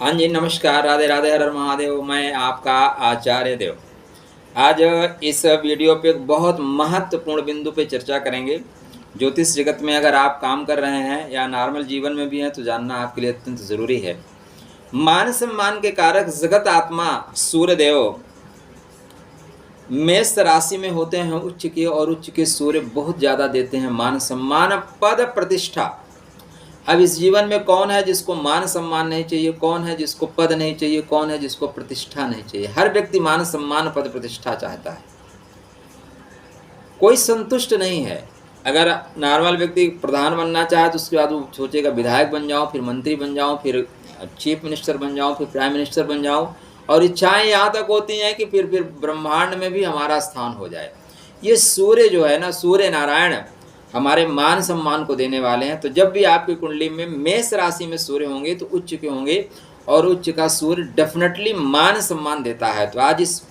हाँ जी, नमस्कार, राधे राधे, हर हर महादेव। मैं आपका आचार्य देव। आज इस वीडियो पे एक बहुत महत्वपूर्ण बिंदु पे चर्चा करेंगे। ज्योतिष जगत में अगर आप काम कर रहे हैं या नॉर्मल जीवन में भी हैं तो जानना आपके लिए अत्यंत ज़रूरी है। मान सम्मान के कारक जगत आत्मा सूर्य देव मेष राशि में होते हैं उच्च के, और उच्च के सूर्य बहुत ज़्यादा देते हैं मान सम्मान, पद, प्रतिष्ठा। अब इस जीवन में कौन है जिसको मान सम्मान नहीं चाहिए, कौन है जिसको पद नहीं चाहिए, कौन है जिसको प्रतिष्ठा नहीं चाहिए। हर व्यक्ति मान सम्मान, पद, प्रतिष्ठा चाहता है, कोई संतुष्ट नहीं है। अगर नॉर्मल व्यक्ति प्रधान बनना चाहे तो उसके बाद वो सोचेगा विधायक बन जाऊं, फिर मंत्री बन जाऊं, फिर चीफ मिनिस्टर बन जाऊं, फिर प्राइम मिनिस्टर बन जाऊं, और इच्छाएं यहाँ तक होती हैं कि फिर ब्रह्मांड में भी हमारा स्थान हो जाए। ये सूर्य जो है ना, सूर्य नारायण हमारे मान सम्मान को देने वाले हैं। तो जब भी आपकी कुंडली में मेष राशि में सूर्य होंगे तो उच्च के होंगे, और उच्च का सूर्य डेफिनेटली मान सम्मान देता है। तो आज इस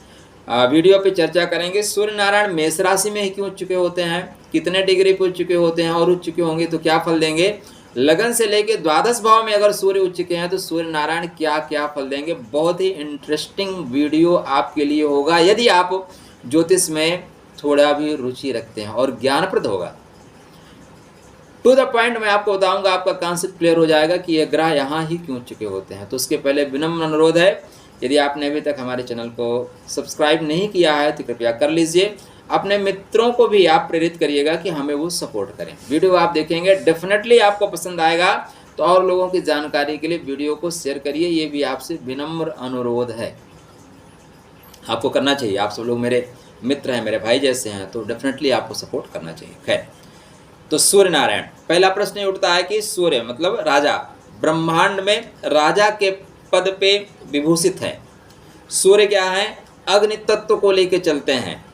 वीडियो पे चर्चा करेंगे सूर्य नारायण मेष राशि में ही क्यों उच्च के होते हैं, कितने डिग्री पे उच्च के होते हैं, और उच्च के होंगे तो क्या फल देंगे। लगन से लेके द्वादश भाव में अगर सूर्य उच्च के हैं तो सूर्य नारायण क्या क्या फल देंगे। बहुत ही इंटरेस्टिंग वीडियो आपके लिए होगा यदि आप ज्योतिष में थोड़ा भी रुचि रखते हैं, और ज्ञानप्रद होगा। टू द पॉइंट मैं आपको बताऊंगा, आपका कॉन्सेप्ट क्लियर हो जाएगा कि ये ग्रह यहाँ ही क्यों चुके होते हैं। तो उसके पहले विनम्र अनुरोध है, यदि आपने अभी तक हमारे चैनल को सब्सक्राइब नहीं किया है तो कृपया कर लीजिए। अपने मित्रों को भी आप प्रेरित करिएगा कि हमें वो सपोर्ट करें। वीडियो आप देखेंगे डेफिनेटली आपको पसंद आएगा, तो और लोगों की जानकारी के लिए वीडियो को शेयर करिए। ये भी आपसे विनम्र अनुरोध है, आपको करना चाहिए। आप सब लोग मेरे मित्र हैं, मेरे भाई जैसे हैं, तो डेफिनेटली आपको सपोर्ट करना चाहिए। खैर, तो सूर्य नारायण, पहला प्रश्न ये उठता है कि सूर्य मतलब राजा, ब्रह्मांड में राजा के पद पे विभूषित है। सूर्य क्या है, अग्नि तत्व को लेके चलते हैं।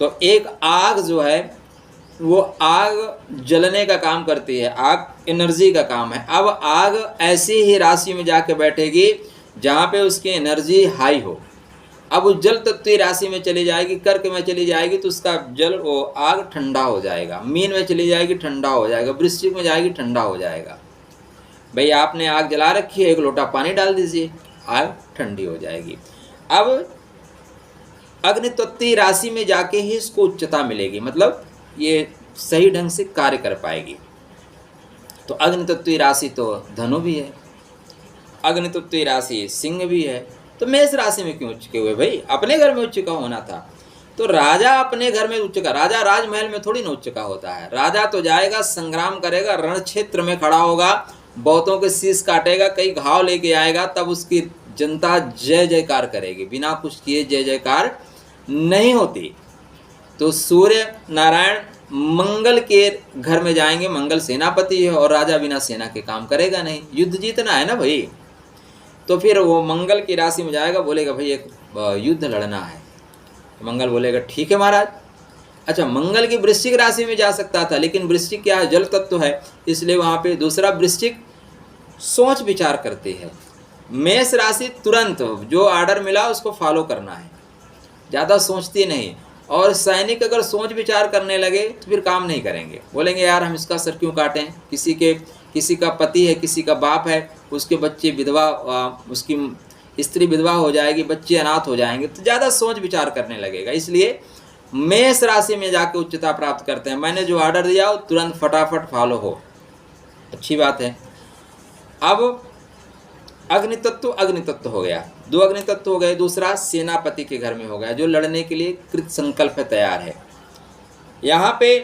तो एक आग जो है वो आग जलने का काम करती है, आग एनर्जी का काम है। अब आग ऐसी ही राशि में जाके बैठेगी जहाँ पे उसकी एनर्जी हाई हो। अब उस जल तत्व राशि में चली जाएगी, कर्क में चली जाएगी तो उसका जल वो आग ठंडा हो जाएगा। मीन में चली जाएगी ठंडा हो जाएगा, वृश्चिक में जाएगी ठंडा हो जाएगा। भाई आपने आग जला रखी है, एक लोटा पानी डाल दीजिए, आग ठंडी हो जाएगी। अब अग्नि तत्व राशि में जाके ही इसको उच्चता मिलेगी, मतलब ये सही ढंग से कार्य कर पाएगी। तो अग्नि तत्व राशि तो धनु भी है, अग्नि तत्व राशि सिंह भी है। तो मेष राशि में क्यों उच्च के हुए भाई, अपने घर में उच्च का होना था। तो राजा अपने घर में उच्च का, राजा राजमहल में थोड़ी ना उच्च का होता है। राजा तो जाएगा, संग्राम करेगा, रण क्षेत्र में खड़ा होगा, बहुतों के शीश काटेगा, कई घाव लेके आएगा, तब उसकी जनता जय जयकार करेगी। बिना कुछ किए जय जयकार नहीं होती। तो सूर्य नारायण मंगल के घर में जाएंगे, मंगल सेनापति है, और राजा बिना सेना के काम करेगा नहीं। युद्ध जीतना है ना भाई, तो फिर वो मंगल की राशि में जाएगा, बोलेगा भाई एक युद्ध लड़ना है। तो मंगल बोलेगा ठीक है महाराज। अच्छा, मंगल की वृश्चिक राशि में जा सकता था, लेकिन वृश्चिक क्या है, जल तत्व है, इसलिए वहाँ पे दूसरा वृश्चिक सोच विचार करती है। मेष राशि तुरंत जो आर्डर मिला उसको फॉलो करना है, ज़्यादा सोचती नहीं। और सैनिक अगर सोच विचार करने लगे तो फिर काम नहीं करेंगे, बोलेंगे यार हम इसका सर क्यों काटें। किसी का पति है, किसी का बाप है, उसके बच्चे विधवा, उसकी स्त्री विधवा हो जाएगी, बच्चे अनाथ हो जाएंगे, तो ज़्यादा सोच विचार करने लगेगा। इसलिए मेष राशि में जाके उच्चता प्राप्त करते हैं। मैंने जो ऑर्डर दिया वो तुरंत फटाफट फॉलो हो, अच्छी बात है। अब अग्नि तत्व हो गया, दो अग्नि तत्व हो गए। दूसरा सेनापति के घर में हो गया, जो लड़ने के लिए कृत संकल्प है, तैयार है। यहाँ पे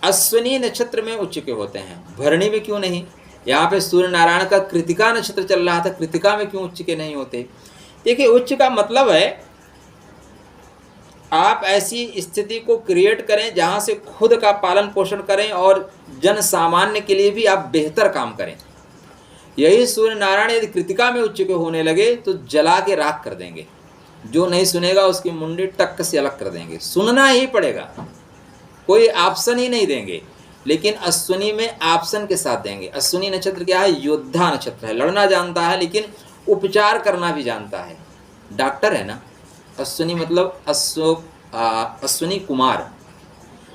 अश्विनी नक्षत्र में उच्च के होते हैं, भरणी में क्यों नहीं। यहाँ पे सूर्य नारायण का कृतिका नक्षत्र चल रहा था, कृतिका में क्यों उच्च के नहीं होते। देखिए, उच्च का मतलब है आप ऐसी स्थिति को क्रिएट करें जहाँ से खुद का पालन पोषण करें और जन सामान्य के लिए भी आप बेहतर काम करें। यही सूर्य नारायण यदि कृतिका में उच्च के होने लगे तो जला के राख कर देंगे। जो नहीं सुनेगा उसकी मुंडी टक से अलग कर देंगे, सुनना ही पड़ेगा, कोई ऑप्शन ही नहीं देंगे। लेकिन अश्विनी में ऑप्शन के साथ देंगे। अश्विनी नक्षत्र क्या है, योद्धा नक्षत्र है, लड़ना जानता है लेकिन उपचार करना भी जानता है, डॉक्टर है ना। अश्विनी मतलब अश्विनी कुमार,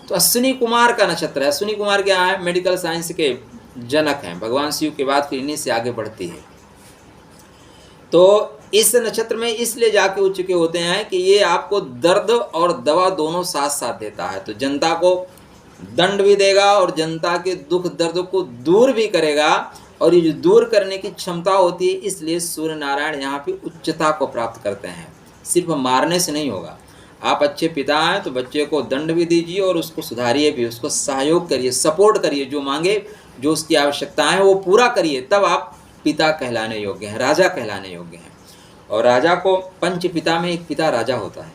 तो अश्विनी कुमार का नक्षत्र है। अश्विनी कुमार क्या है, मेडिकल साइंस के जनक हैं, भगवान शिव के बाद फिर इन्हीं से आगे बढ़ती है। तो इस नक्षत्र में इसलिए जाके उच्च के होते हैं कि ये आपको दर्द और दवा दोनों साथ साथ देता है। तो जनता को दंड भी देगा और जनता के दुख दर्द को दूर भी करेगा, और ये जो दूर करने की क्षमता होती है, इसलिए सूर्य नारायण यहाँ पे उच्चता को प्राप्त करते हैं। सिर्फ मारने से नहीं होगा। आप अच्छे पिता हैं तो बच्चे को दंड भी दीजिए और उसको सुधारिए भी, उसको सहयोग करिए, सपोर्ट करिए, जो मांगे, जो उसकी आवश्यकताएं हैं वो पूरा करिए, तब आप पिता कहलाने योग्य हैं, राजा कहलाने योग्य हैं। और राजा को पंच पिता में एक पिता राजा होता है।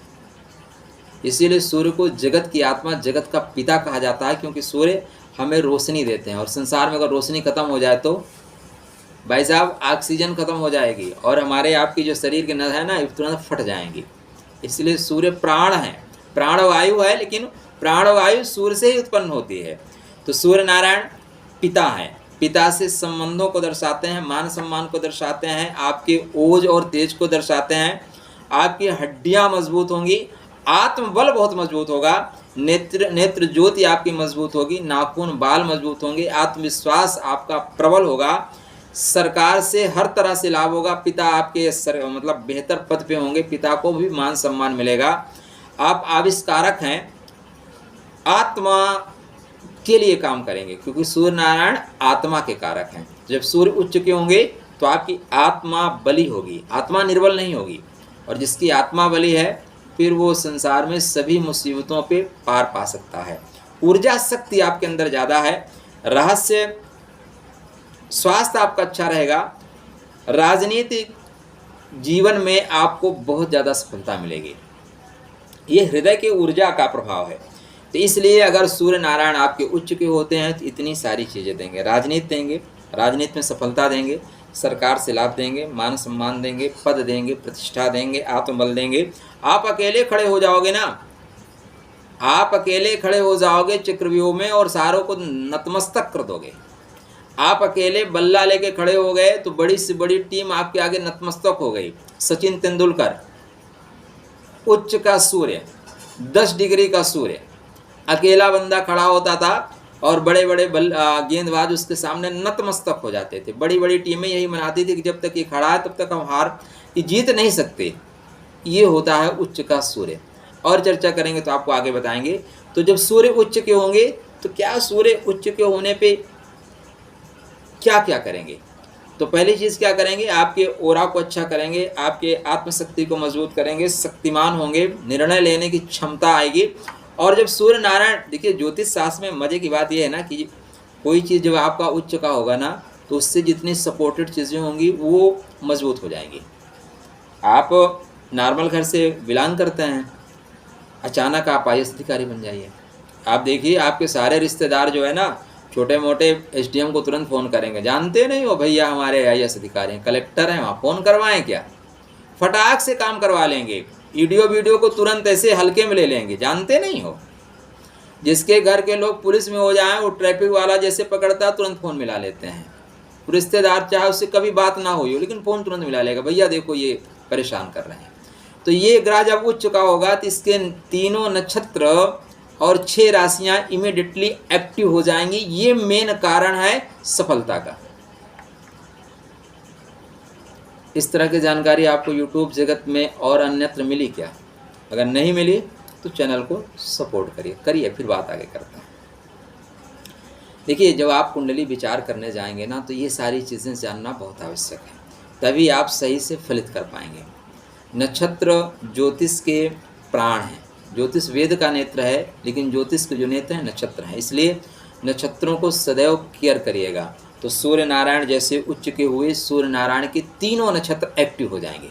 इसीलिए सूर्य को जगत की आत्मा, जगत का पिता कहा जाता है, क्योंकि सूर्य हमें रोशनी देते हैं। और संसार में अगर रोशनी खत्म हो जाए तो भाई साहब ऑक्सीजन खत्म हो जाएगी और हमारे आपकी जो शरीर के नस है ना, तुरंत फट जाएंगी। इसलिए सूर्य प्राण है, प्राणवायु है, लेकिन प्राणवायु सूर्य से ही उत्पन्न होती है। तो सूर्य नारायण पिता हैं, पिता से संबंधों को दर्शाते हैं, मान सम्मान को दर्शाते हैं, आपके ओज और तेज को दर्शाते हैं। आपकी हड्डियां मजबूत होंगी, आत्मबल बहुत मजबूत होगा, नेत्र ज्योति आपकी मजबूत होगी, नाखून बाल मजबूत होंगे, आत्मविश्वास आपका प्रबल होगा, सरकार से हर तरह से लाभ होगा, पिता आपके मतलब बेहतर पद पे होंगे, पिता को भी मान सम्मान मिलेगा। आप आविष्कारक हैं, आत्मा के लिए काम करेंगे, क्योंकि सूर्य नारायण आत्मा के कारक हैं। जब सूर्य उच्च के होंगे तो आपकी आत्मा बली होगी, आत्मा निर्बल नहीं होगी। और जिसकी आत्मा बली है फिर वो संसार में सभी मुसीबतों पे पार पा सकता है। ऊर्जा शक्ति आपके अंदर ज़्यादा है, रहस्य स्वास्थ्य आपका अच्छा रहेगा, राजनीतिक जीवन में आपको बहुत ज़्यादा सफलता मिलेगी। ये हृदय की ऊर्जा का प्रभाव है। तो इसलिए अगर सूर्य नारायण आपके उच्च के होते हैं तो इतनी सारी चीज़ें देंगे, राजनीति देंगे, राजनीति में सफलता देंगे, सरकार से लाभ देंगे, मान सम्मान देंगे, पद देंगे, प्रतिष्ठा देंगे, आत्मबल देंगे। आप अकेले खड़े हो जाओगे ना, आप अकेले खड़े हो जाओगे चक्रव्यूह में और सारों को नतमस्तक कर दोगे। आप अकेले बल्ला लेके खड़े हो गए तो बड़ी से बड़ी टीम आपके आगे नतमस्तक हो गई। सचिन तेंदुलकर, उच्च का सूर्य, 10 डिग्री का सूर्य, अकेला बंदा खड़ा होता था और बड़े बड़े गेंदबाज उसके सामने नतमस्तक हो जाते थे। बड़ी बड़ी टीमें यही मनाती थी कि जब तक ये खड़ा है तब तक हम हार जीत नहीं सकते। ये होता है उच्च का सूर्य। और चर्चा करेंगे तो आपको आगे बताएंगे। तो जब सूर्य उच्च के होंगे तो क्या सूर्य उच्च के होने पे क्या क्या करेंगे? तो पहली चीज़ क्या करेंगे, आपके ओरा को अच्छा करेंगे, आपके आत्मशक्ति को मजबूत करेंगे, शक्तिमान होंगे, निर्णय लेने की क्षमता आएगी। और जब सूर्य नारायण, देखिए ज्योतिष शास्त्र में मज़े की बात यह है ना कि कोई चीज़ जब आपका उच्च का होगा ना तो उससे जितनी सपोर्टेड चीज़ें होंगी वो मजबूत हो जाएंगी। आप नॉर्मल घर से बिलोंग करते हैं, अचानक आप IAS अधिकारी बन जाइए। आप देखिए आपके सारे रिश्तेदार जो है ना, छोटे मोटे SDM को तुरंत फ़ोन करेंगे, जानते नहीं हो भैया हमारे IAS अधिकारी हैं, कलेक्टर हैं, वहाँ फ़ोन करवाएं क्या, फटाक से काम करवा लेंगे। वीडियो को तुरंत ऐसे हल्के में ले लेंगे, जानते नहीं हो। जिसके घर के लोग पुलिस में हो जाएं, वो ट्रैफिक वाला जैसे पकड़ता है तुरंत फ़ोन मिला लेते हैं। रिश्तेदार चाहे उससे कभी बात ना हुई हो लेकिन फ़ोन तुरंत मिला लेगा, भैया देखो ये परेशान कर रहे हैं। तो ये ग्रह जब उच्च का होगा तो इसके 3 नक्षत्र और 6 राशियां इमीडिएटली एक्टिव हो जाएंगी। ये मेन कारण है सफलता का। इस तरह की जानकारी आपको YouTube जगत में और अन्यत्र मिली क्या? अगर नहीं मिली तो चैनल को सपोर्ट करिए, फिर बात आगे करते हैं। देखिए जब आप कुंडली विचार करने जाएंगे ना तो ये सारी चीज़ें जानना बहुत आवश्यक है, तभी आप सही से फलित कर पाएंगे। नक्षत्र ज्योतिष के प्राण हैं, ज्योतिष वेद का नेत्र है लेकिन ज्योतिष के जो नेत्र हैं नक्षत्र हैं, इसलिए नक्षत्रों को सदैव केयर करिएगा। तो सूर्य नारायण जैसे उच्च के हुए, सूर्य नारायण के 3 नक्षत्र एक्टिव हो जाएंगे।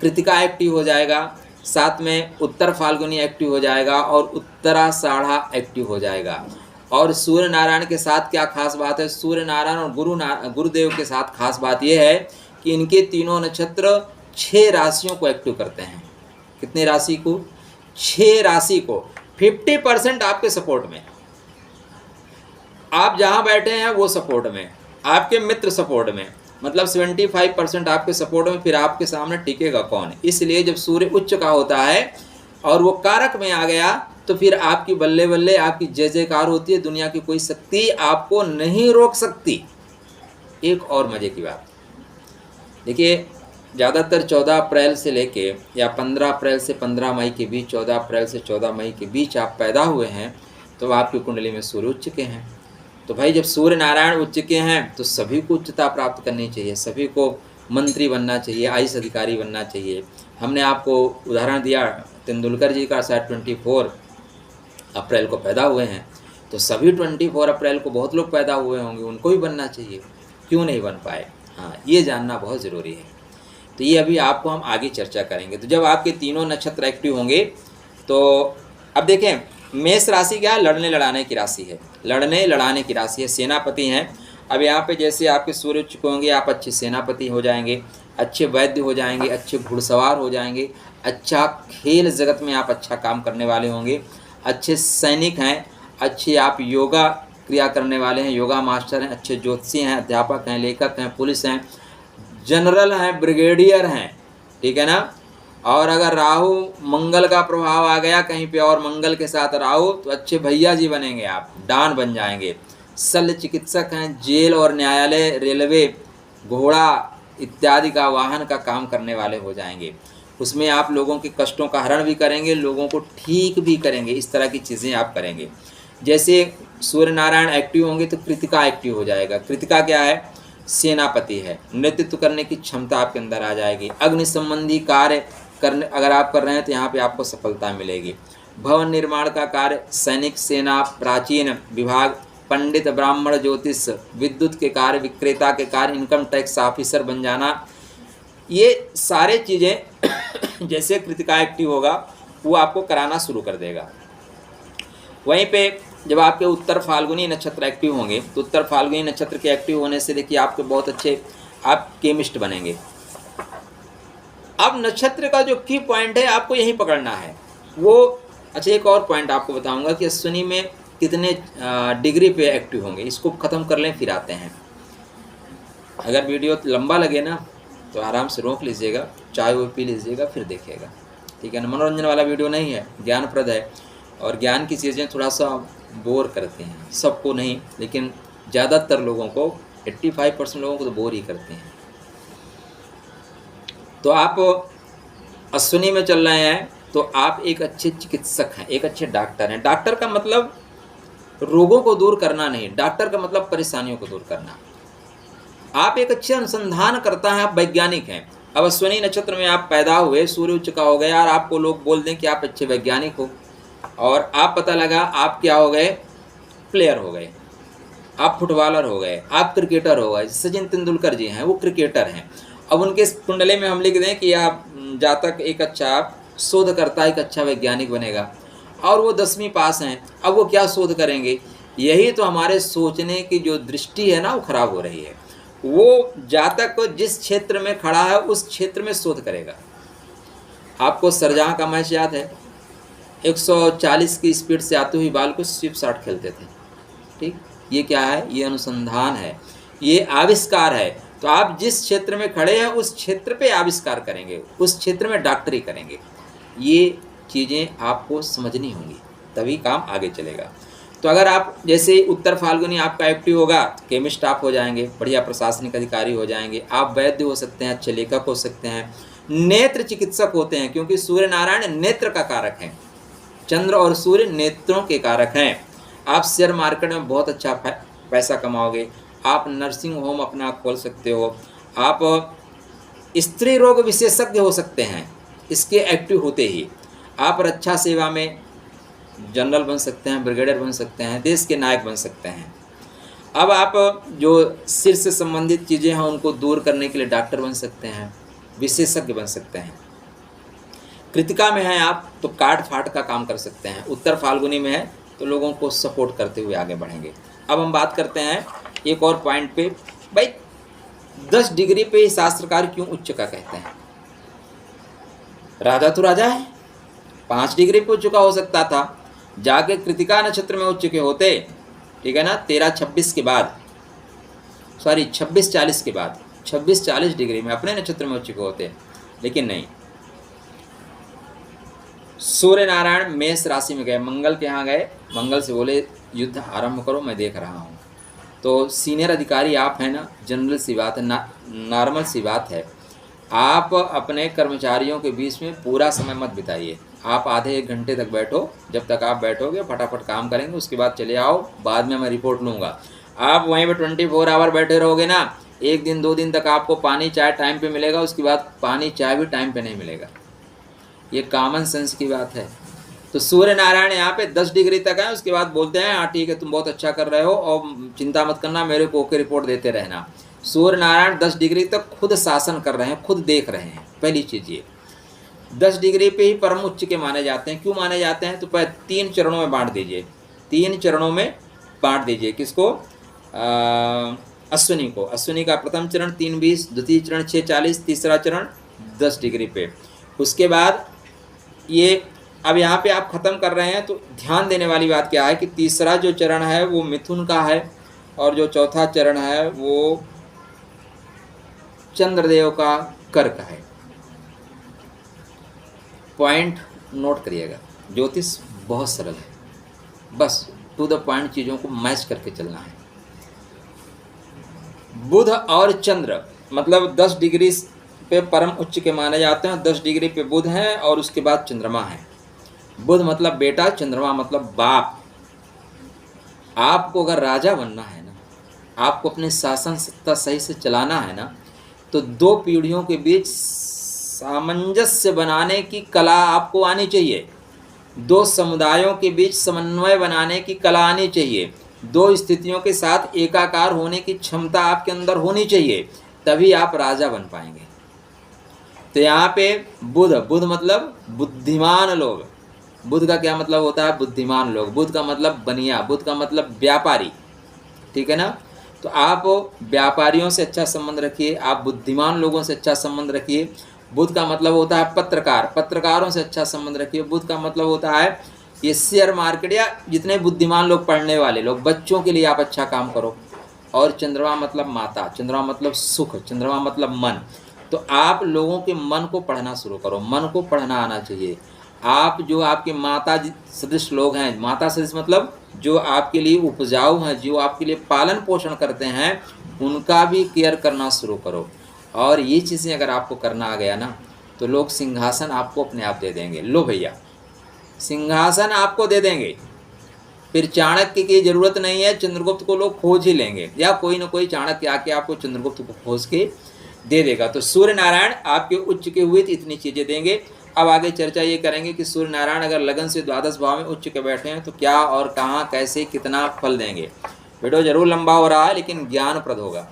कृतिका एक्टिव हो जाएगा, साथ में उत्तर फाल्गुनी एक्टिव हो जाएगा और उत्तराषाढ़ा एक्टिव हो जाएगा। और सूर्य नारायण के साथ क्या खास बात है, सूर्य नारायण और गुरुदेव के साथ खास बात यह है कि इनके 3 नक्षत्र 6 राशियों को एक्टिव करते हैं। कितने राशि को? 6 राशि को। 50% आपके सपोर्ट में, आप जहां बैठे हैं वो सपोर्ट में, आपके मित्र सपोर्ट में, मतलब 75% आपके सपोर्ट में, फिर आपके सामने टिकेगा कौन? इसलिए जब सूर्य उच्च का होता है और वो कारक में आ गया तो फिर आपकी बल्ले बल्ले, आपकी जय जयकार होती है। दुनिया की कोई शक्ति आपको नहीं रोक सकती। एक और मजे की बात देखिए, ज़्यादातर 14 अप्रैल से लेके या 15 अप्रैल से 15 मई के बीच, 14 अप्रैल से 14 मई के बीच आप पैदा हुए हैं तो आपकी कुंडली में सूर्य उच्च के हैं। तो भाई जब सूर्य नारायण उच्च के हैं तो सभी को उच्चता प्राप्त करनी चाहिए, सभी को मंत्री बनना चाहिए, आईएएस अधिकारी बनना चाहिए। हमने आपको उदाहरण दिया तेंदुलकर जी का, शायद 24 अप्रैल को पैदा हुए हैं, तो सभी 24 अप्रैल को बहुत लोग पैदा हुए होंगे, उनको भी बनना चाहिए, क्यों नहीं बन पाए? हाँ, ये जानना बहुत ज़रूरी है। तो ये अभी आपको हम आगे चर्चा करेंगे। तो जब आपके तीनों नक्षत्र एक्टिव होंगे तो अब देखें, मेष राशि क्या है? लड़ने लड़ाने की राशि है, लड़ने लड़ाने की राशि है, सेनापति हैं। अब यहाँ पे जैसे आपके सूर्य उच्च होंगे, आप अच्छे सेनापति हो जाएंगे, अच्छे वैद्य हो जाएंगे, अच्छे घुड़सवार हो जाएंगे, अच्छा खेल जगत में आप अच्छा काम करने वाले होंगे, अच्छे सैनिक हैं, अच्छे आप योगा क्रिया करने वाले हैं, योगा मास्टर हैं, अच्छे ज्योतिषी हैं, अध्यापक हैं, लेखक हैं, पुलिस हैं, जनरल हैं, ब्रिगेडियर हैं, ठीक है ना। और अगर राहु मंगल का प्रभाव आ गया कहीं पे और मंगल के साथ राहु, तो अच्छे भैया जी बनेंगे, आप डॉन बन जाएंगे। शल्य चिकित्सक हैं, जेल और न्यायालय, रेलवे, घोड़ा इत्यादि का वाहन का काम करने वाले हो जाएंगे। उसमें आप लोगों के कष्टों का हरण भी करेंगे, लोगों को ठीक भी करेंगे, इस तरह की चीज़ें आप करेंगे। जैसे सूर्य नारायण एक्टिव होंगे तो कृतिका एक्टिव हो जाएगा। कृतिका क्या है? सेनापति है, नेतृत्व करने की क्षमता आपके अंदर आ जाएगी। अग्नि संबंधी कार्य करने अगर आप कर रहे हैं तो यहाँ पे आपको सफलता मिलेगी। भवन निर्माण का कार्य, सैनिक, सेना, प्राचीन विभाग, पंडित, ब्राह्मण, ज्योतिष, विद्युत के कार्य, विक्रेता के कार्य, इनकम टैक्स ऑफिसर बन जाना, ये सारे चीज़ें जैसे कृतिका एक्टिव होगा वो आपको कराना शुरू कर देगा। वहीं पे जब आपके उत्तर फाल्गुनी नक्षत्र एक्टिव होंगे तो उत्तर फाल्गुनी नक्षत्र के एक्टिव होने से देखिए आपके बहुत अच्छे आप केमिस्ट बनेंगे। अब नक्षत्र का जो की पॉइंट है आपको यही पकड़ना है वो। अच्छा, एक और पॉइंट आपको बताऊंगा कि अश्विनी में कितने डिग्री पे एक्टिव होंगे, इसको ख़त्म कर लें फिर आते हैं। अगर वीडियो लंबा लगे ना तो आराम से रोक लीजिएगा, चाय वो पी लीजिएगा, फिर देखिएगा, ठीक है ना। मनोरंजन वाला वीडियो नहीं है, ज्ञानप्रद है, और ज्ञान की चीज़ें थोड़ा सा बोर करते हैं, सबको नहीं लेकिन ज़्यादातर लोगों को, 85% लोगों को तो बोर ही करते हैं। तो आप अश्विनी में चल रहे हैं तो आप एक अच्छे चिकित्सक हैं, एक अच्छे डॉक्टर हैं। डॉक्टर का मतलब रोगों को दूर करना नहीं, डॉक्टर का मतलब परेशानियों को दूर करना। आप एक अच्छे अनुसंधान करता हैं, आप वैज्ञानिक हैं। अब अश्विनी नक्षत्र में आप पैदा हुए, सूर्य उच्च का हो गया और आपको लोग बोल दें कि आप अच्छे वैज्ञानिक हो, और आप पता लगा आप क्या हो गए? प्लेयर हो गए, आप फुटबॉलर हो गए, आप क्रिकेटर हो गए। सचिन तेंदुलकर जी हैं, वो क्रिकेटर हैं। अब उनके कुंडली में हम लिख दें कि आप जातक एक अच्छा शोधकर्ता, एक अच्छा वैज्ञानिक बनेगा, और वो 10वीं पास हैं। अब वो क्या शोध करेंगे? यही तो हमारे सोचने की जो दृष्टि है ना वो खराब हो रही है। वो जातक को जिस क्षेत्र में खड़ा है उस क्षेत्र में शोध करेगा। आपको सरजहाँ का मैच याद है? 140 की स्पीड से आती हुई बाल को स्विप शॉट खेलते थे, ठीक। ये क्या है? ये अनुसंधान है, ये आविष्कार है। तो आप जिस क्षेत्र में खड़े हैं उस क्षेत्र पे आविष्कार करेंगे, उस क्षेत्र में डॉक्टरी करेंगे। ये चीज़ें आपको समझनी होंगी, तभी काम आगे चलेगा। तो अगर आप जैसे उत्तर फाल्गुनी आपका एक्टिव होगा, केमिस्ट आप हो जाएंगे, बढ़िया प्रशासनिक अधिकारी हो जाएंगे, आप वैद्य हो सकते हैं, अच्छे लेखक हो सकते हैं, नेत्र चिकित्सक होते हैं, क्योंकि सूर्य नारायण नेत्र का कारक है, चंद्र और सूर्य नेत्रों के कारक हैं। आप शेयर मार्केट में बहुत अच्छा पैसा कमाओगे, आप नर्सिंग होम अपना खोल सकते हो, आप स्त्री रोग विशेषज्ञ हो सकते हैं इसके एक्टिव होते ही। आप रक्षा सेवा में जनरल बन सकते हैं, ब्रिगेडियर बन सकते हैं, देश के नायक बन सकते हैं। अब आप जो सिर से संबंधित चीज़ें हैं उनको दूर करने के लिए डॉक्टर बन सकते हैं, विशेषज्ञ बन सकते हैं। कृतिका में हैं आप तो काट फाट का काम कर सकते हैं। उत्तर फाल्गुनी में है तो लोगों को सपोर्ट करते हुए आगे बढ़ेंगे। अब हम बात करते हैं एक और पॉइंट पे, भाई 10 डिग्री पे शास्त्रकार क्यों उच्च का कहते हैं? राजा तो राजा है, 5 डिग्री पे उच्च का हो सकता था, जाके कृतिका नक्षत्र में उच्च के होते, ठीक है ना, 13-26 के बाद, सॉरी 26-40 के बाद, 26-40 डिग्री में अपने नक्षत्र में उच्च के होते, लेकिन नहीं। सूर्य नारायण मेष राशि में गए, मंगल के यहाँ गए, मंगल से बोले युद्ध आरंभ करो, मैं देख रहा हूँ। तो सीनियर अधिकारी आप हैं ना, जनरल सी बात है, नॉर्मल सी बात है। आप अपने कर्मचारियों के बीच में पूरा समय मत बिताइए। आप आधे 1 घंटे तक बैठो, जब तक आप बैठोगे फटाफट काम करेंगे, उसके बाद चले आओ, बाद में मैं रिपोर्ट लूँगा। आप वहीं पे 24 आवर बैठे रहोगे ना, 1 दिन 2 दिन तक आपको पानी चाय टाइम पे मिलेगा, उसके बाद पानी चाय भी टाइम पे नहीं मिलेगा। ये कॉमन सेंस की बात है। तो सूर्य नारायण यहाँ पे 10 डिग्री तक है, उसके बाद बोलते हैं हाँ ठीक है तुम बहुत अच्छा कर रहे हो और चिंता मत करना, मेरे को ओके रिपोर्ट देते रहना। सूर्य नारायण 10 डिग्री तक खुद शासन कर रहे हैं, खुद देख रहे हैं। पहली चीज़ ये 10 डिग्री पे ही परम उच्च के माने जाते हैं। क्यों माने जाते हैं? तो 3 चरणों में बांट दीजिए, 3 चरणों में बांट दीजिए। किसको? अश्विनी को। अश्विनी का प्रथम चरण 3:20, द्वितीय चरण 6:40, तीसरा चरण 10 डिग्री पे। उसके बाद ये अब यहाँ पे आप ख़त्म कर रहे हैं, तो ध्यान देने वाली बात क्या है कि तीसरा जो चरण है वो मिथुन का है और जो चौथा चरण है वो चंद्रदेव का कर्क है। पॉइंट नोट करिएगा, ज्योतिष बहुत सरल है, बस टू द पॉइंट चीज़ों को मैच करके चलना है। बुध और चंद्र मतलब 10 डिग्री पे परम उच्च के माने जाते हैं। 10 डिग्री पे बुध है और उसके बाद चंद्रमा है। बुध मतलब बेटा, चंद्रमा मतलब बाप। आपको अगर राजा बनना है ना, आपको अपने शासन सत्ता सही से चलाना है ना, तो 2 पीढ़ियों के बीच सामंजस्य बनाने की कला आपको आनी चाहिए। 2 समुदायों के बीच समन्वय बनाने की कला आनी चाहिए। 2 स्थितियों के साथ एकाकार होने की क्षमता आपके अंदर होनी चाहिए, तभी आप राजा बन पाएंगे। तो यहाँ पे बुध, बुध मतलब बुद्धिमान लोग। बुध का क्या मतलब होता है? बुद्धिमान लोग। बुध का मतलब बनिया, बुध का मतलब व्यापारी, ठीक है ना। तो आप व्यापारियों से अच्छा संबंध रखिए, आप बुद्धिमान लोगों से अच्छा संबंध रखिए। बुध का मतलब होता है पत्रकार, पत्रकारों से अच्छा संबंध रखिए। बुध का मतलब होता है ये शेयर मार्केट या जितने बुद्धिमान लोग, पढ़ने वाले लोग, बच्चों के लिए आप अच्छा काम करो। और चंद्रमा मतलब माता, चंद्रमा मतलब सुख, चंद्रमा मतलब मन। तो आप लोगों के मन को पढ़ना शुरू करो, मन को पढ़ना आना चाहिए। आप जो आपके माता सदृश लोग हैं, माता सदृश मतलब जो आपके लिए उपजाऊ हैं, जो आपके लिए पालन पोषण करते हैं, उनका भी केयर करना शुरू करो। और ये चीज़ें अगर आपको करना आ गया ना, तो लोग सिंहासन आपको अपने आप दे देंगे। लो भैया, सिंहासन आपको दे देंगे। फिर चाणक्य की ज़रूरत नहीं है, चंद्रगुप्त को लोग खोज ही लेंगे, या कोई ना कोई चाणक्य आके आपको चंद्रगुप्त को खोज के दे देगा। तो सूर्य नारायण आपके उच्च के हुए तो इतनी चीज़ें देंगे। अब आगे चर्चा ये करेंगे कि सूर्य नारायण अगर लगन से द्वादश भाव में उच्च के बैठे हैं तो क्या और कहाँ, कैसे, कितना फल देंगे। वीडियो जरूर लंबा हो रहा है लेकिन ज्ञानप्रद होगा।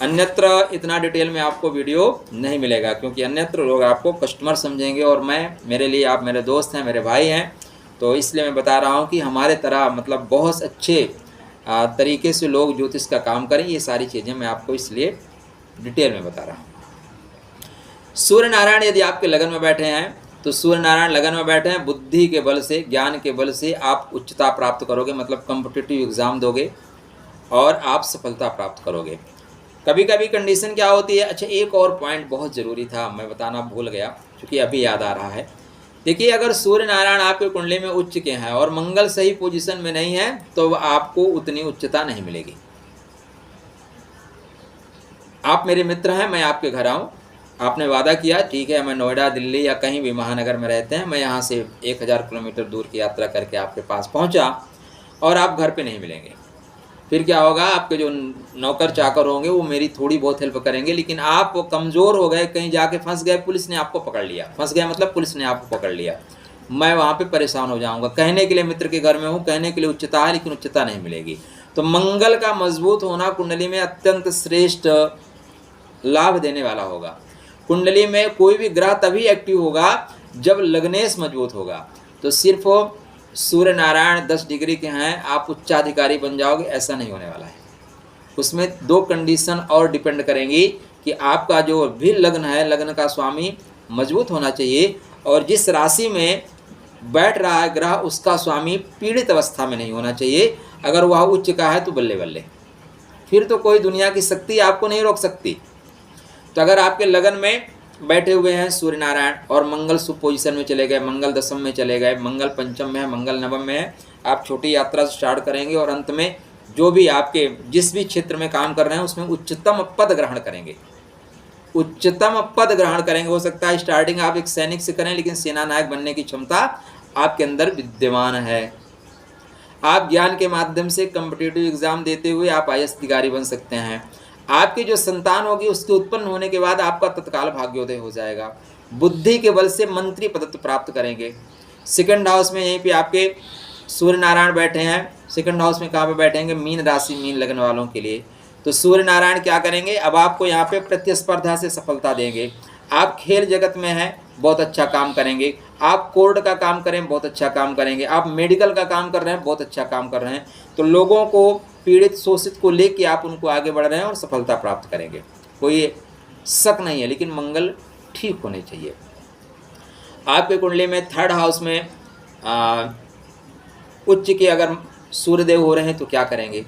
अन्यत्र इतना डिटेल में आपको वीडियो नहीं मिलेगा, क्योंकि अन्यत्र लोग आपको कस्टमर समझेंगे और मेरे लिए आप मेरे दोस्त हैं, मेरे भाई हैं। तो इसलिए मैं बता रहा हूँ कि हमारे तरह मतलब बहुत अच्छे तरीके से लोग ज्योतिष का काम करें। ये सारी चीज़ें मैं आपको इसलिए डिटेल में बता रहा हूँ। सूर्य नारायण यदि आपके लगन में बैठे हैं, तो सूर्य नारायण लगन में बैठे हैं, बुद्धि के बल से, ज्ञान के बल से आप उच्चता प्राप्त करोगे, मतलब कॉम्पिटिटिव एग्ज़ाम दोगे और आप सफलता प्राप्त करोगे। कभी कभी कंडीशन क्या होती है, अच्छा एक और पॉइंट बहुत ज़रूरी था, मैं बताना भूल गया, क्योंकि अभी याद आ रहा है। देखिए, अगर सूर्य नारायण आपके कुंडली में उच्च के हैं और मंगल सही पोजीशन में नहीं है, तो आपको उतनी उच्चता नहीं मिलेगी। आप मेरे मित्र हैं, मैं आपके घर आऊँ, आपने वादा किया, ठीक है मैं नोएडा, दिल्ली या कहीं भी महानगर में रहते हैं, मैं यहाँ से 1000 किलोमीटर दूर की यात्रा करके आपके पास पहुँचा और आप घर पे नहीं मिलेंगे। फिर क्या होगा, आपके जो नौकर चाकर होंगे वो मेरी थोड़ी बहुत हेल्प करेंगे, लेकिन आप कमज़ोर हो गए, कहीं जाके फंस गए, पुलिस ने आपको पकड़ लिया। फंस गया मतलब पुलिस ने आपको पकड़ लिया, मैं वहाँ पे परेशान हो जाऊँगा। कहने के लिए मित्र के घर में हूँ, कहने के लिए उच्चता है, लेकिन उच्चता नहीं मिलेगी। तो मंगल का मजबूत होना कुंडली में अत्यंत श्रेष्ठ लाभ देने वाला होगा। कुंडली में कोई भी ग्रह तभी एक्टिव होगा जब लग्नेश मजबूत होगा। तो सिर्फ सूर्य नारायण 10 डिग्री के हैं, आप उच्चाधिकारी बन जाओगे, ऐसा नहीं होने वाला है। उसमें 2 कंडीशन और डिपेंड करेंगी कि आपका जो भी लग्न है, लग्न का स्वामी मजबूत होना चाहिए, और जिस राशि में बैठ रहा है ग्रह उसका स्वामी पीड़ित अवस्था में नहीं होना चाहिए। अगर वह उच्च का है तो बल्ले बल्ले, फिर तो कोई दुनिया की शक्ति आपको नहीं रोक सकती। तो अगर आपके लगन में बैठे हुए हैं सूर्य नारायण और मंगल शुभ पोजीशन में चले गए, मंगल दशम में चले गए, मंगल पंचम में है, मंगल नवम में है, आप छोटी यात्रा स्टार्ट करेंगे और अंत में जो भी आपके जिस भी क्षेत्र में काम कर रहे हैं उसमें उच्चतम पद ग्रहण करेंगे। उच्चतम पद ग्रहण करेंगे। हो सकता है स्टार्टिंग आप एक सैनिक से करें, लेकिन सेना नायक बनने की क्षमता आपके अंदर विद्यमान है। आप ज्ञान के माध्यम से कॉम्पिटिटिव एग्जाम देते हुए आप आईएएस अधिकारी बन सकते हैं। आपकी जो संतान होगी उसके उत्पन्न होने के बाद आपका तत्काल भाग्योदय हो जाएगा। बुद्धि के बल से मंत्री पद प्राप्त करेंगे। सेकंड हाउस में यहीं पे आपके सूर्य नारायण बैठे हैं। सेकंड हाउस में कहाँ पे बैठेंगे? मीन राशि, मीन लगन वालों के लिए। तो सूर्य नारायण क्या करेंगे? अब आपको यहाँ पे प्रतिस्पर्धा से सफलता देंगे। आप खेल जगत में हैं, बहुत अच्छा काम करेंगे। आप कोर्ट का काम करें, बहुत अच्छा काम करेंगे। आप मेडिकल का काम कर रहे हैं, बहुत अच्छा काम कर रहे हैं। तो लोगों को पीड़ित शोषित को लेके आप उनको आगे बढ़ रहे हैं और सफलता प्राप्त करेंगे, कोई शक नहीं है। लेकिन मंगल ठीक होने चाहिए। आपके कुंडली में थर्ड हाउस में उच्च के अगर सूर्यदेव हो रहे हैं तो क्या करेंगे?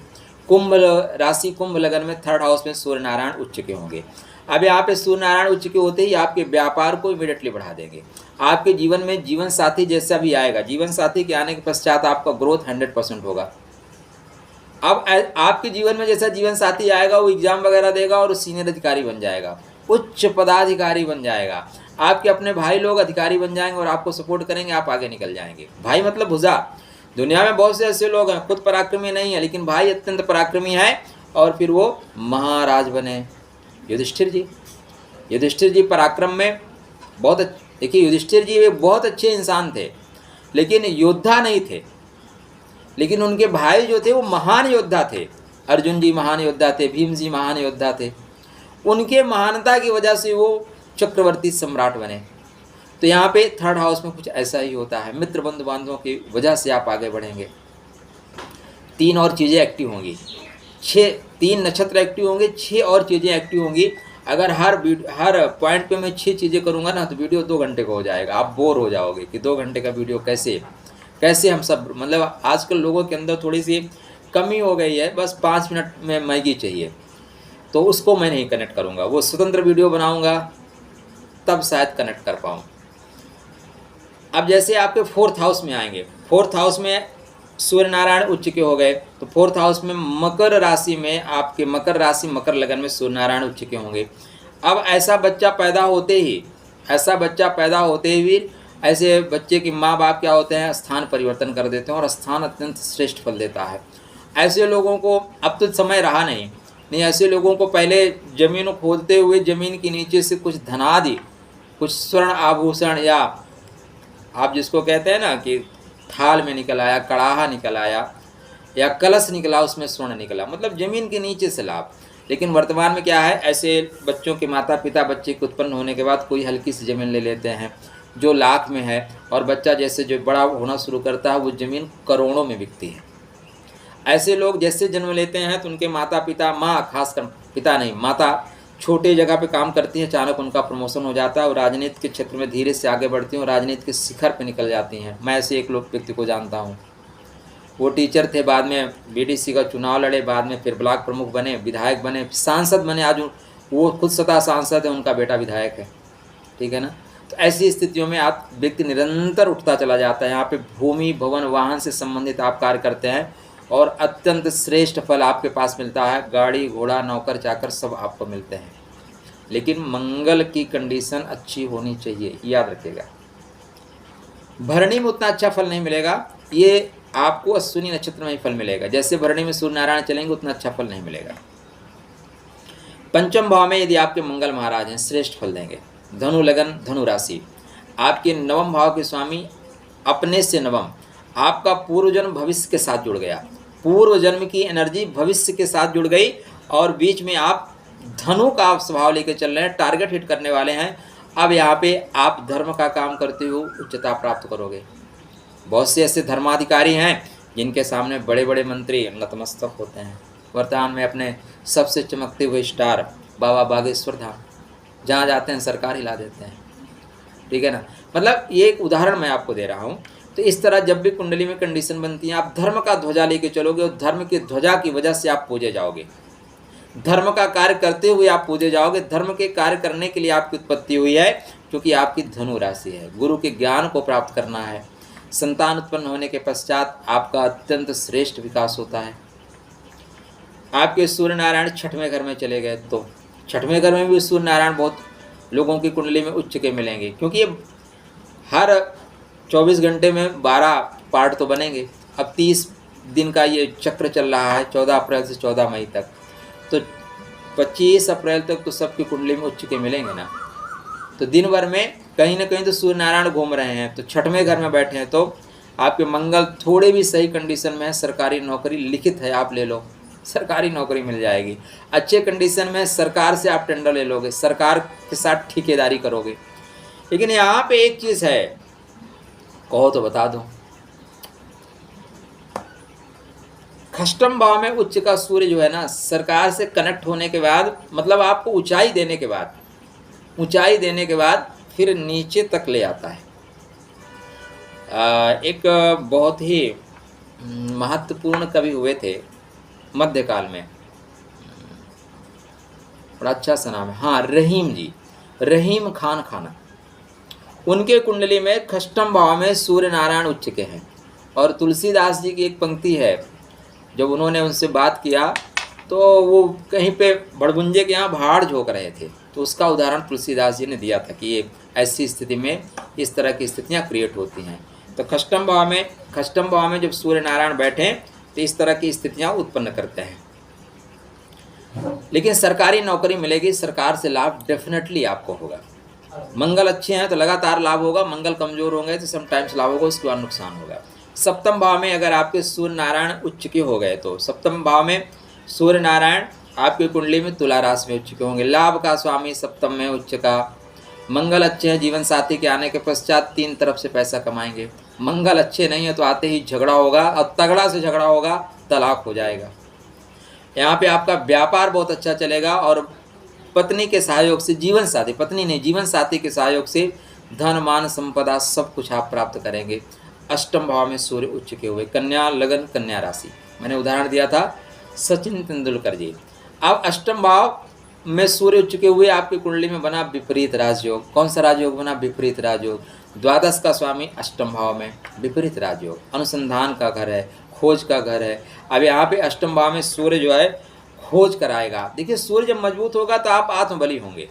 कुंभ राशि, कुंभ लगन में थर्ड हाउस में सूर्य नारायण उच्च के होंगे। अब यहाँ पे सूर्य नारायण उच्च के होते ही आपके व्यापार को इमीडिएटली बढ़ा देंगे। आपके जीवन में जीवन साथी जैसा भी आएगा, जीवन साथी के आने के पश्चात आपका ग्रोथ 100% होगा। अब आपके जीवन में जैसा जीवन साथी आएगा वो एग्जाम वगैरह देगा और सीनियर अधिकारी बन जाएगा, उच्च पदाधिकारी बन जाएगा। आपके अपने भाई लोग अधिकारी बन जाएंगे और आपको सपोर्ट करेंगे, आप आगे निकल जाएंगे। भाई मतलब भुजा। दुनिया में बहुत से ऐसे लोग हैं खुद पराक्रमी नहीं है, लेकिन भाई अत्यंत पराक्रमी है और फिर वो महाराज बने। युधिष्ठिर जी, युधिष्ठिर जी पराक्रम में बहुत देखिए, युधिष्ठिर जी वे बहुत अच्छे इंसान थे, लेकिन योद्धा नहीं थे। लेकिन उनके भाई जो थे वो महान योद्धा थे। अर्जुन जी महान योद्धा थे, भीम जी महान योद्धा थे। उनके महानता की वजह से वो चक्रवर्ती सम्राट बने। तो यहाँ पे थर्ड हाउस में कुछ ऐसा ही होता है। मित्र बंधु बांधवों की वजह से आप आगे बढ़ेंगे। 3 और चीज़ें एक्टिव होंगी, 3 नक्षत्र एक्टिव होंगे, 6 और चीज़ें एक्टिव होंगी। अगर हर पॉइंट पे मैं 6 चीज़ें करूँगा ना तो वीडियो 2 घंटे का हो जाएगा। आप बोर हो जाओगे कि 2 घंटे का वीडियो कैसे हम सब, मतलब आजकल लोगों के अंदर थोड़ी सी कमी हो गई है, बस 5 मिनट में मैगी चाहिए। तो उसको मैं नहीं कनेक्ट करूँगा, वो स्वतंत्र वीडियो बनाऊँगा तब शायद कनेक्ट कर पाऊँ। अब जैसे आपके 4th हाउस में आएंगे, 4th हाउस में सूर्य नारायण उच्च के हो गए, तो 4th हाउस में मकर राशि में आपके मकर राशि मकर लगन में सूर्य नारायण उच्च के होंगे। अब ऐसा बच्चा पैदा होते ही ऐसे बच्चे के माँ बाप क्या होते हैं? स्थान परिवर्तन कर देते हैं और स्थान अत्यंत श्रेष्ठ फल देता है। ऐसे लोगों को अब तो समय रहा नहीं, ऐसे लोगों को पहले जमीन खोदते हुए जमीन के नीचे से कुछ धनादि, कुछ स्वर्ण आभूषण, या आप जिसको कहते हैं ना कि थाल में निकल आया, कड़ाहा निकल आया या कलश निकला, उसमें स्वर्ण निकला, मतलब जमीन के नीचे से लाभ। लेकिन वर्तमान में क्या है, ऐसे बच्चों के माता पिता बच्चे के उत्पन्न होने के बाद कोई हल्की सी ज़मीन ले लेते हैं जो लाख में है, और बच्चा जैसे जो बड़ा होना शुरू करता है वो ज़मीन करोड़ों में बिकती है। ऐसे लोग जैसे जन्म लेते हैं तो उनके माता पिता, माँ खासकर, पिता नहीं माता, छोटे जगह पे काम करती हैं, अचानक उनका प्रमोशन हो जाता है और राजनीति के क्षेत्र में धीरे से आगे बढ़ती हैं और राजनीति के शिखर पे निकल जाती हैं। मैं ऐसे एक व्यक्ति को जानता हूँ, वो टीचर थे, बाद में बीडीसी का चुनाव लड़े, बाद में फिर ब्लॉक प्रमुख बने, विधायक बने, सांसद बने। आज वो खुद स्वतः सांसद है, उनका बेटा विधायक है, ठीक है ना। तो ऐसी स्थितियों में आप व्यक्ति निरंतर उठता चला जाता है। यहाँ पे भूमि भवन वाहन से संबंधित आप कार्य करते हैं और अत्यंत श्रेष्ठ फल आपके पास मिलता है। गाड़ी घोड़ा नौकर चाकर सब आपको मिलते हैं, लेकिन मंगल की कंडीशन अच्छी होनी चाहिए, याद रखिएगा। भरणी में उतना अच्छा फल नहीं मिलेगा, ये आपको अश्विनी नक्षत्र में ही फल मिलेगा। जैसे भरणी में सूर्य नारायण चलेंगे उतना अच्छा फल नहीं मिलेगा। पंचम भाव में यदि आपके मंगल महाराज हैं, श्रेष्ठ फल देंगे। धनु लगन धनु राशि, आपके 9वें भाव के स्वामी अपने से 9वें, आपका पूर्व जन्म भविष्य के साथ जुड़ गया। पूर्व जन्म की एनर्जी भविष्य के साथ जुड़ गई और बीच में आप धनु का स्वभाव लेकर चल रहे हैं, टारगेट हिट करने वाले हैं। अब यहाँ पे आप धर्म का काम करते हो उच्चता प्राप्त करोगे। बहुत से ऐसे धर्माधिकारी हैं जिनके सामने बड़े बड़े मंत्री नतमस्तक होते हैं। वर्तमान में अपने सबसे चमकते हुए स्टार बाबा बागेश्वर धाम, जहाँ जाते हैं सरकार हिला देते हैं, ठीक है ना। मतलब ये एक उदाहरण मैं आपको दे रहा हूँ। तो इस तरह जब भी कुंडली में कंडीशन बनती है, आप धर्म का ध्वजा लेके चलोगे और धर्म की ध्वजा की वजह से आप पूजे जाओगे। धर्म का कार्य करते हुए आप पूजे जाओगे। धर्म के कार्य करने के लिए आपकी उत्पत्ति हुई है, क्योंकि आपकी धनु राशि है। गुरु के ज्ञान को प्राप्त करना है। संतान उत्पन्न होने के पश्चात आपका अत्यंत श्रेष्ठ विकास होता है। आपके सूर्य नारायण 6वें घर में चले गए तो छठवें घर में भी सूर्य नारायण बहुत लोगों की कुंडली में उच्च के मिलेंगे, क्योंकि ये हर 24 घंटे में 12 पार्ट तो बनेंगे। अब 30 दिन का ये चक्र चल रहा है, 14 अप्रैल से 14 मई तक, तो 25 अप्रैल तक तो सबकी कुंडली में उच्च के मिलेंगे ना। तो दिन भर में कहीं ना कहीं तो सूर्य नारायण घूम रहे हैं, तो छठवें घर में बैठे हैं, तो आपके मंगल थोड़े भी सही कंडीशन में है, सरकारी नौकरी लिखित है, आप ले लो, सरकारी नौकरी मिल जाएगी। अच्छे कंडीशन में सरकार से आप टेंडर ले लोगे, सरकार के साथ ठेकेदारी करोगे। लेकिन यहाँ पे एक चीज़ है, कहो तो बता दो, खष्टम भाव में उच्च का सूर्य जो है ना, सरकार से कनेक्ट होने के बाद, मतलब आपको ऊंचाई देने के बाद फिर नीचे तक ले आता है। एक बहुत ही महत्वपूर्ण कवि हुए थे मध्यकाल में, बड़ा अच्छा सा नाम है, हाँ, रहीम जी, रहीम खान खाना। उनके कुंडली में खष्टम भाव में सूर्य नारायण उच्च के हैं। और तुलसीदास जी की एक पंक्ति है, जब उन्होंने उनसे बात किया तो वो कहीं पे बड़बुंजे के यहाँ भाड़ झोंक रहे थे, तो उसका उदाहरण तुलसीदास जी ने दिया था कि ये ऐसी स्थिति में इस तरह की स्थितियाँ क्रिएट होती हैं। तो खष्टम भाव में जब सूर्य नारायण बैठे तो इस तरह की स्थितियाँ उत्पन्न करते हैं। लेकिन सरकारी नौकरी मिलेगी, सरकार से लाभ डेफिनेटली आपको होगा। मंगल अच्छे हैं तो लगातार लाभ होगा, मंगल कमजोर होंगे तो समटाइम्स लाभ होगा, उसके बाद नुकसान होगा। सप्तम भाव में अगर आपके सूर्य नारायण उच्च के हो गए, तो सप्तम भाव में सूर्य नारायण आपकी कुंडली में तुला राशि में उच्च के होंगे। लाभ का स्वामी सप्तम में उच्च का। मंगल अच्छे हैं, जीवन साथी के आने के पश्चात 3 तरफ से पैसा कमाएंगे। मंगल अच्छे नहीं है तो आते ही झगड़ा होगा, और तगड़ा से झगड़ा होगा, तलाक हो जाएगा। यहाँ पे आपका व्यापार बहुत अच्छा चलेगा, और पत्नी के सहयोग से, जीवन साथी, पत्नी नहीं, जीवन साथी के सहयोग से धन मान संपदा सब कुछ आप प्राप्त करेंगे। अष्टम भाव में सूर्य उच्च के हुए, कन्या लगन, कन्या राशि, मैंने उदाहरण दिया था सचिन तेंदुलकर जी। अब अष्टम भाव में सूर्य उच्च के हुए आपकी कुंडली में बना विपरीत राजयोग। कौन सा राजयोग बना? विपरीत राजयोग। द्वादश का स्वामी अष्टम भाव में, विपरीत राजयोग, अनुसंधान का घर है, खोज का घर है। अब यहाँ पे अष्टम भाव में सूर्य जो है खोज कराएगा। देखिए, सूर्य जब मजबूत होगा तो आप आत्मबली होंगे।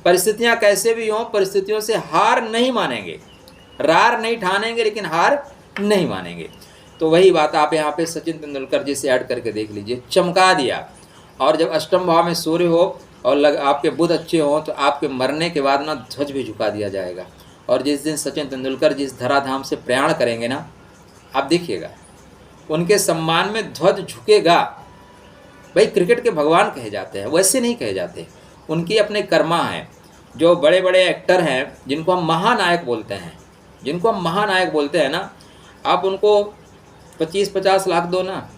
परिस्थितियाँ कैसे भी हों, परिस्थितियों से हार नहीं मानेंगे, रार नहीं ठानेंगे, लेकिन हार नहीं मानेंगे। तो वही बात आप यहाँ पे सचिन तेंदुलकर जी से ऐड करके देख लीजिए, चमका दिया। और जब अष्टम भाव में सूर्य हो और आपके बुध अच्छे हों तो आपके मरने के बाद ना ध्वज भी झुका दिया जाएगा। और जिस दिन सचिन तेंदुलकर जिस धराधाम से प्रयाण करेंगे ना, आप देखिएगा उनके सम्मान में ध्वज झुकेगा। भाई, क्रिकेट के भगवान कहे जाते हैं, वैसे नहीं कहे जाते, उनकी अपने कर्मा हैं। जो बड़े बड़े एक्टर हैं जिनको हम महानायक बोलते हैं ना, आप उनको 25-50 लाख दो ना,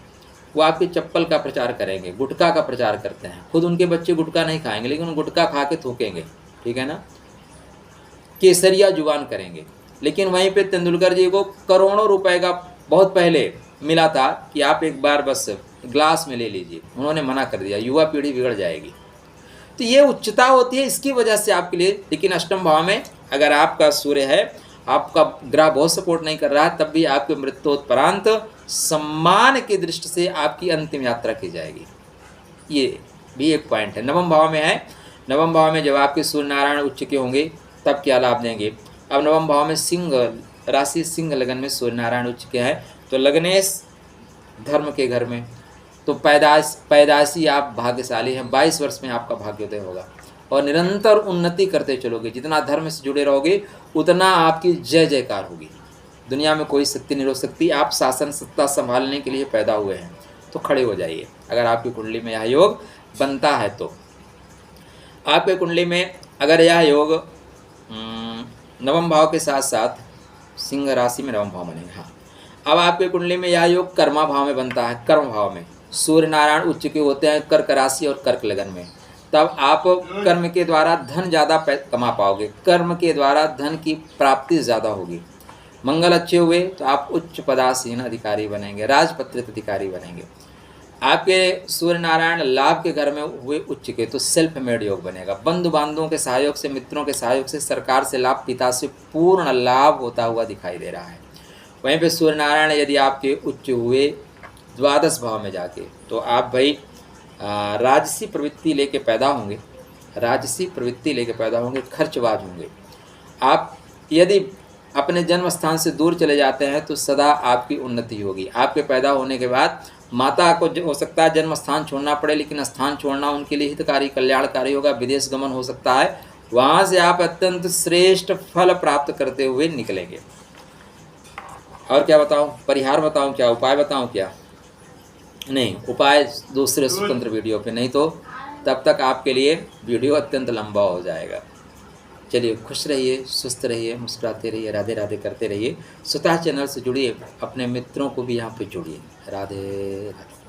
वो आपकी चप्पल का प्रचार करेंगे, गुटखा का प्रचार करते हैं। खुद उनके बच्चे गुटखा नहीं खाएंगे, लेकिन गुटखा खा के थूकेंगे, ठीक है ना, केसरिया जुबान करेंगे। लेकिन वहीं पे तेंदुलकर जी को करोड़ों रुपए का बहुत पहले मिला था कि आप एक बार बस ग्लास में ले लीजिए, उन्होंने मना कर दिया, युवा पीढ़ी बिगड़ जाएगी। तो ये उच्चता होती है इसकी वजह से आपके लिए। लेकिन अष्टम भाव में अगर आपका सूर्य है, आपका ग्रह बहुत सपोर्ट नहीं कर रहा है, तब भी आपके मृत्योत्परांत सम्मान की दृष्टि से आपकी अंतिम यात्रा की जाएगी। ये भी एक पॉइंट है। नवम भाव में है, नवम भाव में जब आपके सूर्य नारायण उच्च के होंगे तब क्या लाभ देंगे। अब नवम भाव में सिंह राशि, सिंह लगन में सूर्य नारायण उच्च के हैं, तो लग्नेश धर्म के घर में, तो पैदाइशी आप भाग्यशाली हैं। 22 वर्ष में आपका भाग्योदय होगा और निरंतर उन्नति करते चलोगे। जितना धर्म से जुड़े रहोगे उतना आपकी जय जयकार होगी। दुनिया में कोई शक्ति नहीं रोक सकती। आप शासन सत्ता संभालने के लिए पैदा हुए हैं, तो खड़े हो जाइए। अगर आपकी कुंडली में यह योग बनता है तो आपके कुंडली में अगर यह योग नवम भाव के साथ साथ सिंह राशि में नवम भाव बनेगा। हाँ, अब आपके कुंडली में यह योग कर्मा भाव में बनता है। कर्म भाव में सूर्य नारायण उच्च के होते हैं कर्क राशि और कर्क लगन में, तब आप कर्म के द्वारा धन ज़्यादा कमा पाओगे, कर्म के द्वारा धन की प्राप्ति ज़्यादा होगी। मंगल अच्छे हुए तो आप उच्च पदासीन अधिकारी बनेंगे, राजपत्रित अधिकारी बनेंगे। आपके सूर्य नारायण लाभ के घर में हुए उच्च के तो सेल्फ मेड योग बनेगा। बंधु बांधवों के सहयोग से, मित्रों के सहयोग से, सरकार से लाभ, पिता से पूर्ण लाभ होता हुआ दिखाई दे रहा है। वहीं पे सूर्य नारायण यदि आपके उच्च हुए द्वादश भाव में जाके, तो आप भाई राजसी प्रवृत्ति लेके पैदा होंगे, राजसी प्रवृत्ति लेके पैदा होंगे, खर्चबाज होंगे। आप यदि अपने जन्म स्थान से दूर चले जाते हैं तो सदा आपकी उन्नति होगी। आपके पैदा होने के बाद माता को हो सकता है जन्म स्थान छोड़ना पड़े, लेकिन स्थान छोड़ना उनके लिए हितकारी कल्याणकारी होगा। विदेश गमन हो सकता है, वहाँ से आप अत्यंत श्रेष्ठ फल प्राप्त करते हुए निकलेंगे। और क्या बताऊं, परिहार बताऊं, क्या उपाय बताऊं? क्या नहीं, उपाय दूसरे स्वतंत्र वीडियो पे, नहीं तो तब तक आपके लिए वीडियो अत्यंत लंबा हो जाएगा। चलिए, खुश रहिए, सुस्त रहिए, मुस्कुराते रहिए, राधे राधे करते रहिए। स्वतः चैनल से जुड़िए, अपने मित्रों को भी यहाँ पे जोड़िए। राधे राधे।